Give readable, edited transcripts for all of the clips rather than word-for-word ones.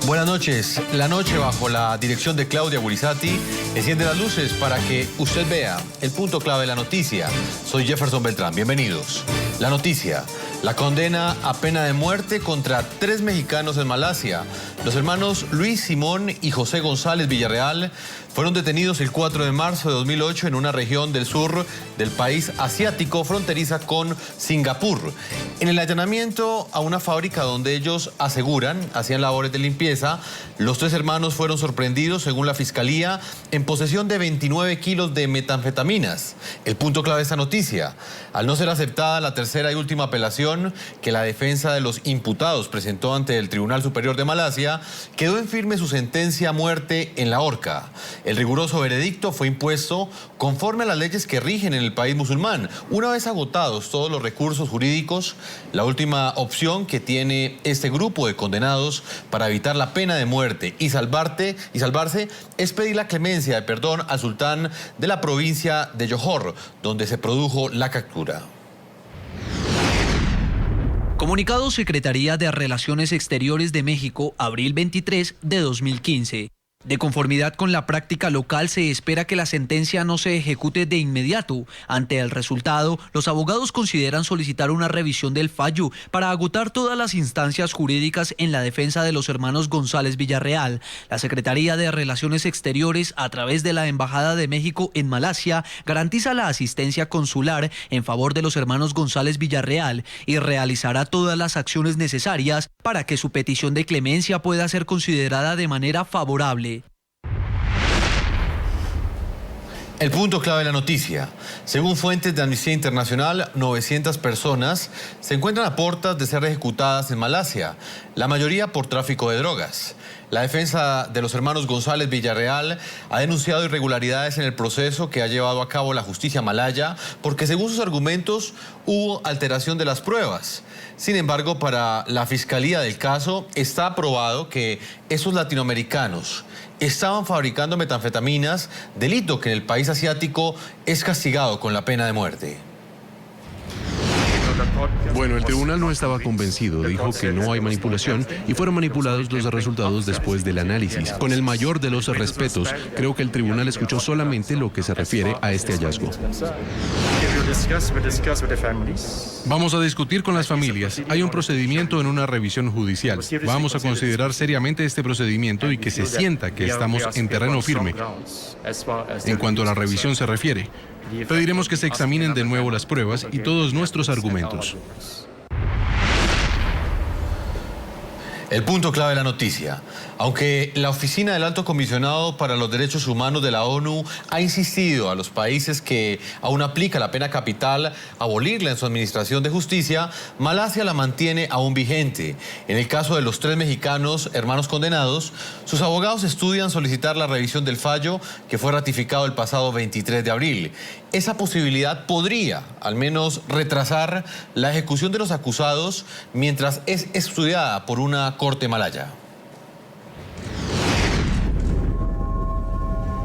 Buenas noches. La noche, bajo la dirección de Claudia Gurizati, enciende las luces para que usted vea el punto clave de la noticia. Soy Jefferson Beltrán. Bienvenidos. La noticia: la condena a pena de muerte contra 3 mexicanos en Malasia. Los hermanos Luis Simón y José González Villarreal fueron detenidos el 4 de marzo de 2008 en una región del sur del país asiático fronteriza con Singapur. En el allanamiento a una fábrica donde ellos aseguran hacían labores de limpieza, los 3 hermanos fueron sorprendidos, según la fiscalía, en posesión de 29 kilos de metanfetaminas. El punto clave de esta noticia: al no ser aceptada la tercera y última apelación que la defensa de los imputados presentó ante el Tribunal Superior de Malasia, quedó en firme su sentencia a muerte en la horca. El riguroso veredicto fue impuesto conforme a las leyes que rigen en el país musulmán. Una vez agotados todos los recursos jurídicos, la última opción que tiene este grupo de condenados para evitar la pena de muerte y salvarse es pedir la clemencia de perdón al sultán de la provincia de Johor, donde se produjo la captura. Comunicado Secretaría de Relaciones Exteriores de México, abril 23 de 2015. De conformidad con la práctica local, se espera que la sentencia no se ejecute de inmediato. Ante el resultado, los abogados consideran solicitar una revisión del fallo para agotar todas las instancias jurídicas en la defensa de los hermanos González Villarreal. La Secretaría de Relaciones Exteriores, a través de la Embajada de México en Malasia, garantiza la asistencia consular en favor de los hermanos González Villarreal y realizará todas las acciones necesarias para que su petición de clemencia pueda ser considerada de manera favorable. El punto clave de la noticia: según fuentes de Amnistía Internacional, 900 personas se encuentran a puertas de ser ejecutadas en Malasia, la mayoría por tráfico de drogas. La defensa de los hermanos González Villarreal ha denunciado irregularidades en el proceso que ha llevado a cabo la justicia malaya, porque según sus argumentos hubo alteración de las pruebas. Sin embargo, para la fiscalía del caso está probado que esos latinoamericanos estaban fabricando metanfetaminas, delito que en el país asiático es castigado con la pena de muerte. Bueno, el tribunal no estaba convencido, dijo que no hay manipulación y fueron manipulados los resultados después del análisis. Con el mayor de los respetos, creo que el tribunal escuchó solamente lo que se refiere a este hallazgo. Vamos a discutir con las familias. Hay un procedimiento en una revisión judicial. Vamos a considerar seriamente este procedimiento y que se sienta que estamos en terreno firme. En cuanto a la revisión se refiere, pediremos que se examinen de nuevo las pruebas y todos nuestros argumentos. El punto clave de la noticia: aunque la Oficina del Alto Comisionado para los Derechos Humanos de la ONU ha insistido a los países que aún aplica la pena capital abolirla en su administración de justicia, Malasia la mantiene aún vigente. En el caso de los 3 mexicanos hermanos condenados, sus abogados estudian solicitar la revisión del fallo que fue ratificado el pasado 23 de abril. Esa posibilidad podría, al menos, retrasar la ejecución de los acusados mientras es estudiada por una corte malaya.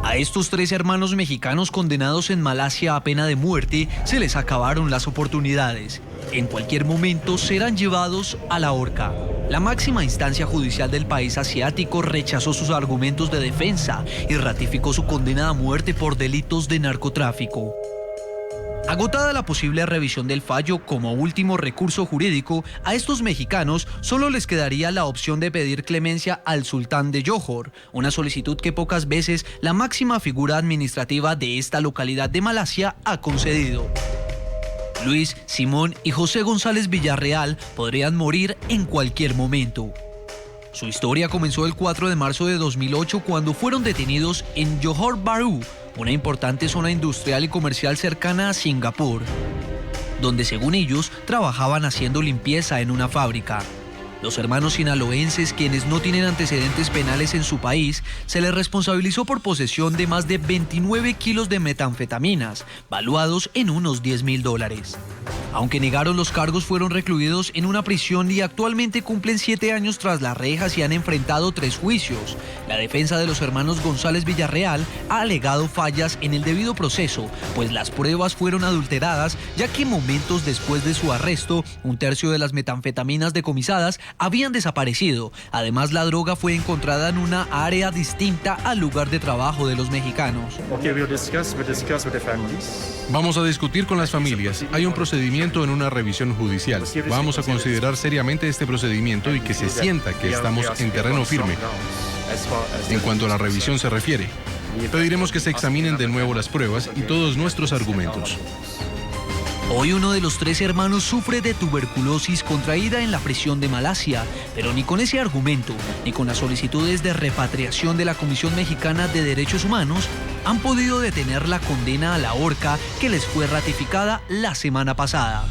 A estos 3 hermanos mexicanos condenados en Malasia a pena de muerte se les acabaron las oportunidades. En cualquier momento serán llevados a la horca. La máxima instancia judicial del país asiático rechazó sus argumentos de defensa y ratificó su condena a muerte por delitos de narcotráfico. Agotada la posible revisión del fallo como último recurso jurídico, a estos mexicanos solo les quedaría la opción de pedir clemencia al sultán de Johor, una solicitud que pocas veces la máxima figura administrativa de esta localidad de Malasia ha concedido. Luis, Simón y José González Villarreal podrían morir en cualquier momento. Su historia comenzó el 4 de marzo de 2008 cuando fueron detenidos en Johor Bahru, una importante zona industrial y comercial cercana a Singapur, donde según ellos trabajaban haciendo limpieza en una fábrica. Los hermanos sinaloenses, quienes no tienen antecedentes penales en su país, se les responsabilizó por posesión de más de 29 kilos de metanfetaminas, valuados en unos $10,000. Aunque negaron los cargos, fueron recluidos en una prisión y actualmente cumplen 7 años tras las rejas y han enfrentado 3 juicios. La defensa de los hermanos González Villarreal ha alegado fallas en el debido proceso, pues las pruebas fueron adulteradas, ya que momentos después de su arresto, 1/3 de las metanfetaminas decomisadas habían desaparecido. Además, la droga fue encontrada en una área distinta al lugar de trabajo de los mexicanos. Vamos a discutir con las familias. Hay un procedimiento en una revisión judicial. Vamos a considerar seriamente este procedimiento y que se sienta que estamos en terreno firme. En cuanto a la revisión se refiere, pediremos que se examinen de nuevo las pruebas y todos nuestros argumentos. Hoy uno de los 3 hermanos sufre de tuberculosis contraída en la prisión de Malasia, pero ni con ese argumento, ni con las solicitudes de repatriación de la Comisión Mexicana de Derechos Humanos, han podido detener la condena a la horca que les fue ratificada la semana pasada.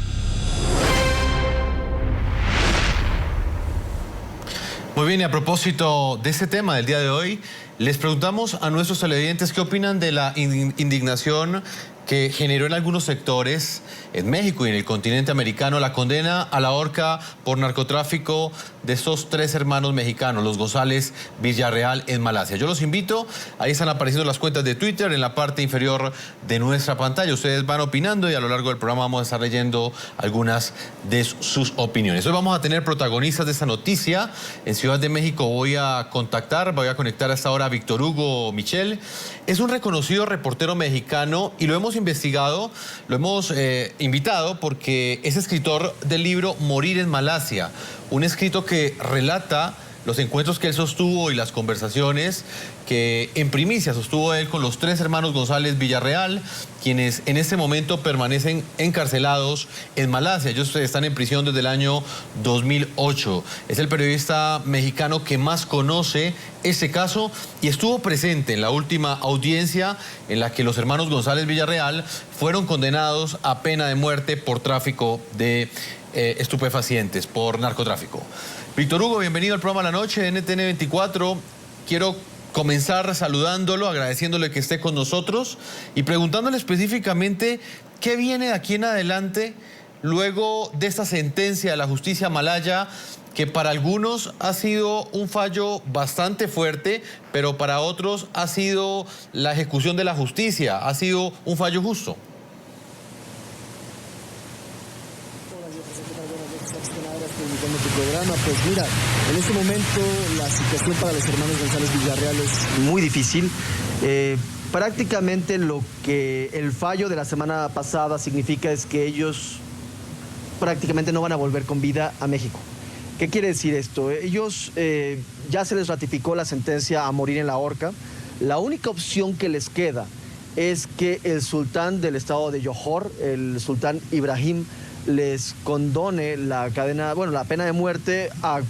Muy bien, y a propósito de este tema del día de hoy, les preguntamos a nuestros televidentes qué opinan de la indignación que generó en algunos sectores en México y en el continente americano la condena a la horca por narcotráfico de estos 3 hermanos mexicanos, los González Villarreal en Malasia. Yo los invito, ahí están apareciendo las cuentas de Twitter en la parte inferior de nuestra pantalla. Ustedes van opinando y a lo largo del programa vamos a estar leyendo algunas de sus opiniones. Hoy vamos a tener protagonistas de esta noticia. En Ciudad de México voy a conectar a esta hora a Víctor Hugo Michel. Es un reconocido reportero mexicano y lo hemos investigado, lo hemos invitado porque es escritor del libro Morir en Malasia, un escrito que relata los encuentros que él sostuvo y las conversaciones que en primicia sostuvo él con los 3 hermanos González Villarreal, quienes en este momento permanecen encarcelados en Malasia. Ellos están en prisión desde el año 2008. Es el periodista mexicano que más conoce este caso y estuvo presente en la última audiencia en la que los hermanos González Villarreal fueron condenados a pena de muerte por tráfico de estupefacientes, por narcotráfico. Víctor Hugo, bienvenido al programa La Noche de NTN 24. Quiero comenzar saludándolo, agradeciéndole que esté con nosotros y preguntándole específicamente qué viene de aquí en adelante luego de esta sentencia de la justicia malaya, que para algunos ha sido un fallo bastante fuerte, pero para otros ha sido la ejecución de la justicia, ha sido un fallo justo. Pues mira, en este momento la situación para los hermanos González Villarreal es muy difícil. Prácticamente lo que el fallo de la semana pasada significa es que ellos prácticamente no van a volver con vida a México. ¿Qué quiere decir esto? Ellos ya se les ratificó la sentencia a morir en la horca. La única opción que les queda es que el sultán del estado de Johor, el sultán Ibrahim, les condone la pena de muerte a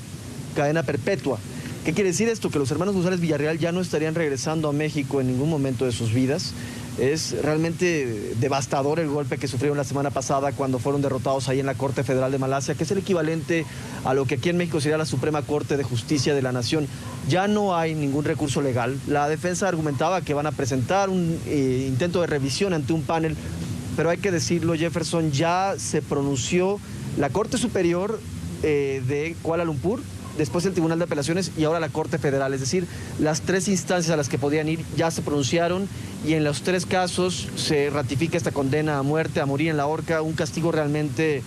cadena perpetua. ¿Qué quiere decir esto? Que los hermanos González Villarreal ya no estarían regresando a México en ningún momento de sus vidas. Es realmente devastador el golpe que sufrieron la semana pasada cuando fueron derrotados ahí en la Corte Federal de Malasia, que es el equivalente a lo que aquí en México sería la Suprema Corte de Justicia de la Nación. Ya no hay ningún recurso legal. La defensa argumentaba que van a presentar un intento de revisión ante un panel, pero hay que decirlo, Jefferson, ya se pronunció la Corte Superior de Kuala Lumpur, después el Tribunal de Apelaciones y ahora la Corte Federal. Es decir, las 3 instancias a las que podían ir ya se pronunciaron y en los 3 casos se ratifica esta condena a muerte, a morir en la horca, un castigo realmente,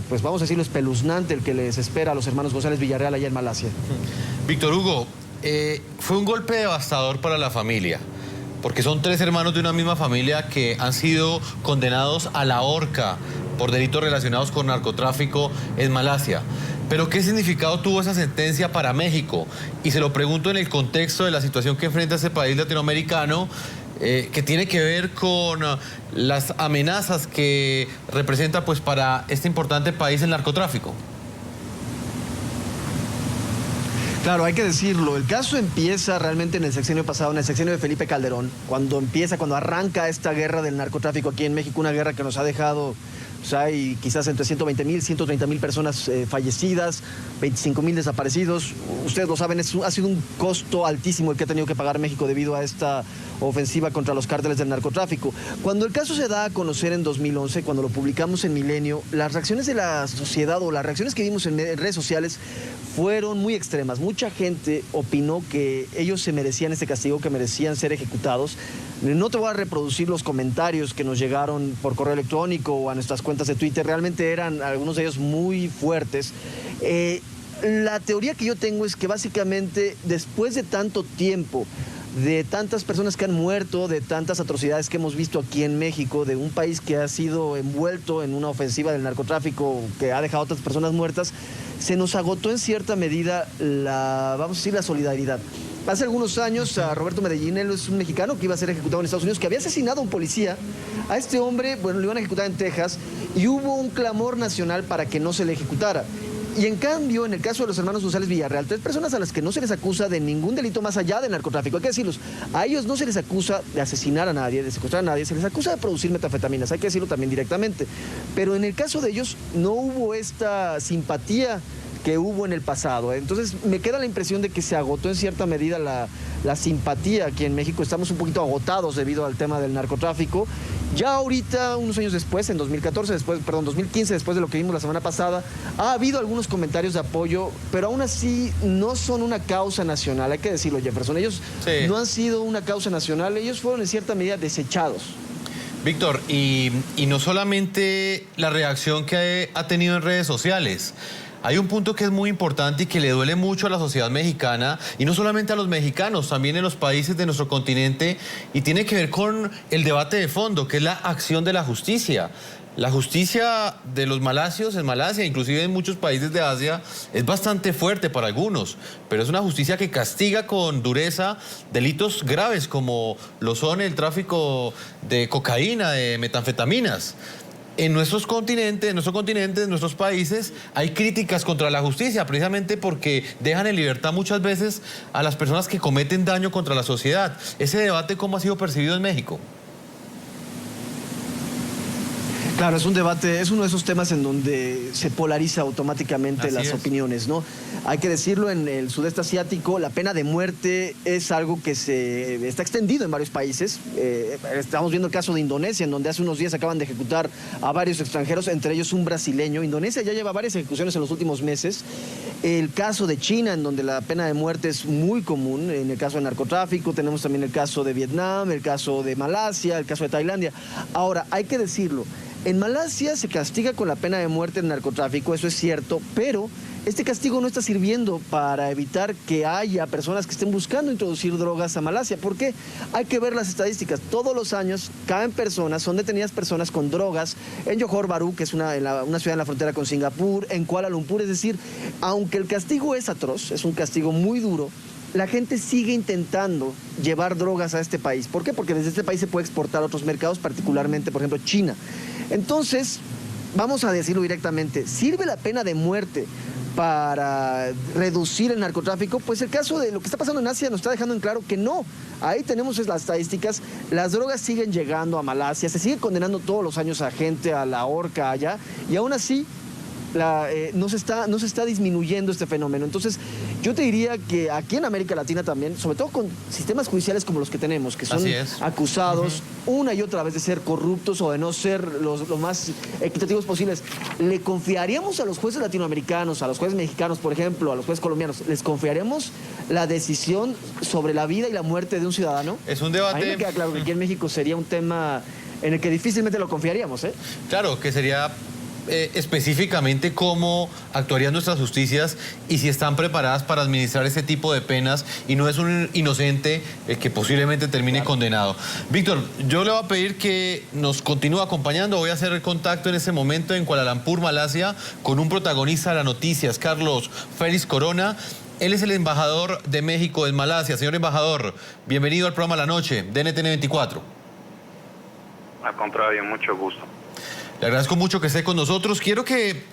pues vamos a decirlo, espeluznante el que les espera a los hermanos González Villarreal allá en Malasia. Víctor Hugo, fue un golpe devastador para la familia, porque son 3 hermanos de una misma familia que han sido condenados a la horca por delitos relacionados con narcotráfico en Malasia. Pero ¿qué significado tuvo esa sentencia para México? Y se lo pregunto en el contexto de la situación que enfrenta ese país latinoamericano, que tiene que ver con las amenazas que representa pues para este importante país el narcotráfico. Claro, hay que decirlo. El caso empieza realmente en el sexenio pasado, en el sexenio de Felipe Calderón, cuando arranca esta guerra del narcotráfico aquí en México, una guerra que nos ha dejado, pues hay quizás entre 120,000, 130,000 personas fallecidas, 25,000 desaparecidos. Ustedes lo saben, ha sido un costo altísimo el que ha tenido que pagar México debido a esta ofensiva contra los cárteles del narcotráfico. Cuando el caso se da a conocer en 2011, cuando lo publicamos en Milenio, las reacciones de la sociedad o las reacciones que vimos en redes sociales fueron muy extremas. Mucha gente opinó que ellos se merecían este castigo, que merecían ser ejecutados. No te voy a reproducir los comentarios que nos llegaron por correo electrónico o a nuestras cuentas de Twitter. Realmente eran algunos de ellos muy fuertes. La teoría que yo tengo es que básicamente después de tanto tiempo, de tantas personas que han muerto, de tantas atrocidades que hemos visto aquí en México, de un país que ha sido envuelto en una ofensiva del narcotráfico que ha dejado a otras personas muertas, se nos agotó en cierta medida vamos a decir, la solidaridad. Hace algunos años a Roberto Medellín, él es un mexicano que iba a ser ejecutado en Estados Unidos, que había asesinado a un policía. A este hombre, bueno, lo iban a ejecutar en Texas y hubo un clamor nacional para que no se le ejecutara. Y en cambio, en el caso de los hermanos González Villarreal, 3 personas a las que no se les acusa de ningún delito más allá del narcotráfico, hay que decirlos, a ellos no se les acusa de asesinar a nadie, de secuestrar a nadie, se les acusa de producir metanfetaminas, hay que decirlo también directamente. Pero en el caso de ellos no hubo esta simpatía que hubo en el pasado. Entonces me queda la impresión de que se agotó en cierta medida la simpatía aquí en México. Estamos un poquito agotados debido al tema del narcotráfico. Ya ahorita, unos años después, en 2015, después de lo que vimos la semana pasada, ha habido algunos comentarios de apoyo, pero aún así no son una causa nacional, hay que decirlo, Jefferson. Ellos no han sido una causa nacional, ellos fueron en cierta medida desechados. Víctor, y no solamente la reacción que ha tenido en redes sociales. Hay un punto que es muy importante y que le duele mucho a la sociedad mexicana, y no solamente a los mexicanos, también en los países de nuestro continente, y tiene que ver con el debate de fondo, que es la acción de la justicia. La justicia de los malasios en Malasia, inclusive en muchos países de Asia, es bastante fuerte para algunos, pero es una justicia que castiga con dureza delitos graves como lo son el tráfico de cocaína, de metanfetaminas. En nuestro continente, en nuestros países, hay críticas contra la justicia, precisamente porque dejan en libertad muchas veces a las personas que cometen daño contra la sociedad. ¿Ese debate cómo ha sido percibido en México? Claro, es un debate, es uno de esos temas en donde se polariza automáticamente las opiniones, ¿no? Hay que decirlo, en el sudeste asiático la pena de muerte es algo que se está extendido en varios países. Estamos viendo el caso de Indonesia, en donde hace unos días acaban de ejecutar a varios extranjeros, entre ellos un brasileño. Indonesia ya lleva varias ejecuciones en los últimos meses. El caso de China, en donde la pena de muerte es muy común. En el caso del narcotráfico tenemos también el caso de Vietnam, el caso de Malasia, el caso de Tailandia. Ahora, hay que decirlo, en Malasia se castiga con la pena de muerte el narcotráfico, eso es cierto, pero este castigo no está sirviendo para evitar que haya personas que estén buscando introducir drogas a Malasia. ¿Por qué? Hay que ver las estadísticas. Todos los años caen personas, son detenidas personas con drogas en Johor Bahru, que es una ciudad en la frontera con Singapur, en Kuala Lumpur. Es decir, aunque el castigo es atroz, es un castigo muy duro, la gente sigue intentando llevar drogas a este país. ¿Por qué? Porque desde este país se puede exportar a otros mercados, particularmente, por ejemplo, China. Entonces, vamos a decirlo directamente, ¿sirve la pena de muerte para reducir el narcotráfico? Pues el caso de lo que está pasando en Asia nos está dejando en claro que no. Ahí tenemos las estadísticas, las drogas siguen llegando a Malasia, se sigue condenando todos los años a gente a la horca allá, y aún así no se está disminuyendo este fenómeno. Entonces, yo te diría que aquí en América Latina también, sobre todo con sistemas judiciales como los que tenemos, que son acusados una y otra vez de ser corruptos o de no ser lo más equitativos posibles, ¿le confiaríamos a los jueces latinoamericanos, a los jueces mexicanos, por ejemplo, a los jueces colombianos, les confiaríamos la decisión sobre la vida y la muerte de un ciudadano? Es un debate. A mí me queda claro que aquí en México sería un tema en el que difícilmente lo confiaríamos, ¿eh? Claro, que sería específicamente cómo actuarían nuestras justicias y si están preparadas para administrar ese tipo de penas y no es un inocente que posiblemente termine condenado. Víctor, yo le voy a pedir que nos continúe acompañando. Voy a hacer el contacto en ese momento en Kuala Lumpur, Malasia, con un protagonista de las noticias, Carlos Félix Corona. Él es el embajador de México en Malasia. Señor embajador, bienvenido al programa La Noche de NTN 24. Al contrario, mucho gusto. Le agradezco mucho que esté con nosotros. Quiero que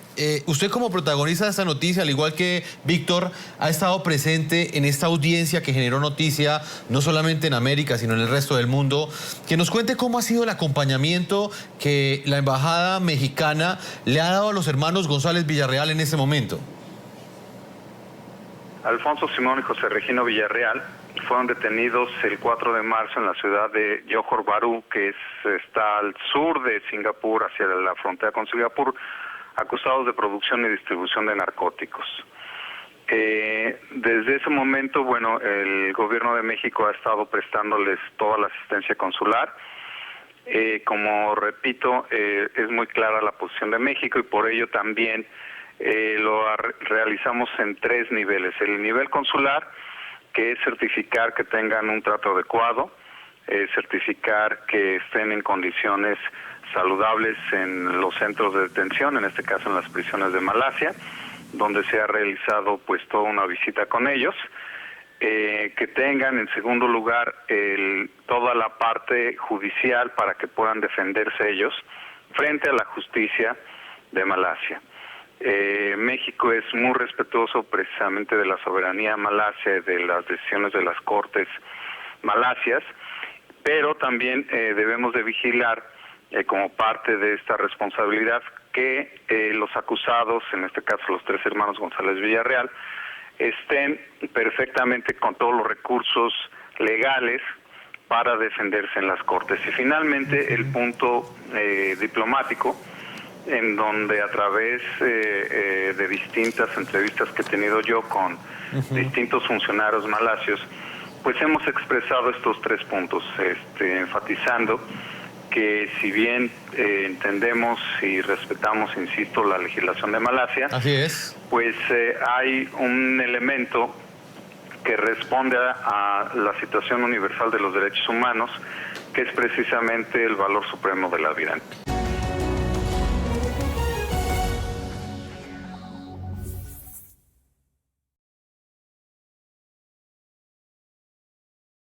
usted, como protagonista de esta noticia, al igual que Víctor, ha estado presente en esta audiencia que generó noticia no solamente en América, sino en el resto del mundo, que nos cuente cómo ha sido el acompañamiento que la embajada mexicana le ha dado a los hermanos González Villarreal en este momento. Alfonso Simón y José Regino Villarreal fueron detenidos el 4 de marzo en la ciudad de Johor Bahru, que está al sur de Singapur, hacia la frontera con Singapur, acusados de producción y distribución de narcóticos. Desde ese momento, bueno, el gobierno de México ha estado prestándoles toda la asistencia consular. Como repito, es muy clara la posición de México y por ello también realizamos en 3 niveles. El nivel consular, que es certificar que tengan un trato adecuado, certificar que estén en condiciones saludables en los centros de detención, en este caso en las prisiones de Malasia, donde se ha realizado pues toda una visita con ellos, que tengan en segundo lugar toda la parte judicial para que puedan defenderse ellos frente a la justicia de Malasia. México es muy respetuoso precisamente de la soberanía malasia y de las decisiones de las cortes malasias, pero también debemos de vigilar como parte de esta responsabilidad que los acusados, en este caso los 3 hermanos González Villarreal, estén perfectamente con todos los recursos legales para defenderse en las cortes. Y finalmente el punto diplomático, en donde a través de distintas entrevistas que he tenido yo con distintos funcionarios malasios, pues hemos expresado estos 3 puntos, enfatizando que si bien entendemos y respetamos, insisto, la legislación de Malasia, Así es. pues hay un elemento que responde a la situación universal de los derechos humanos, que es precisamente el valor supremo de la vida.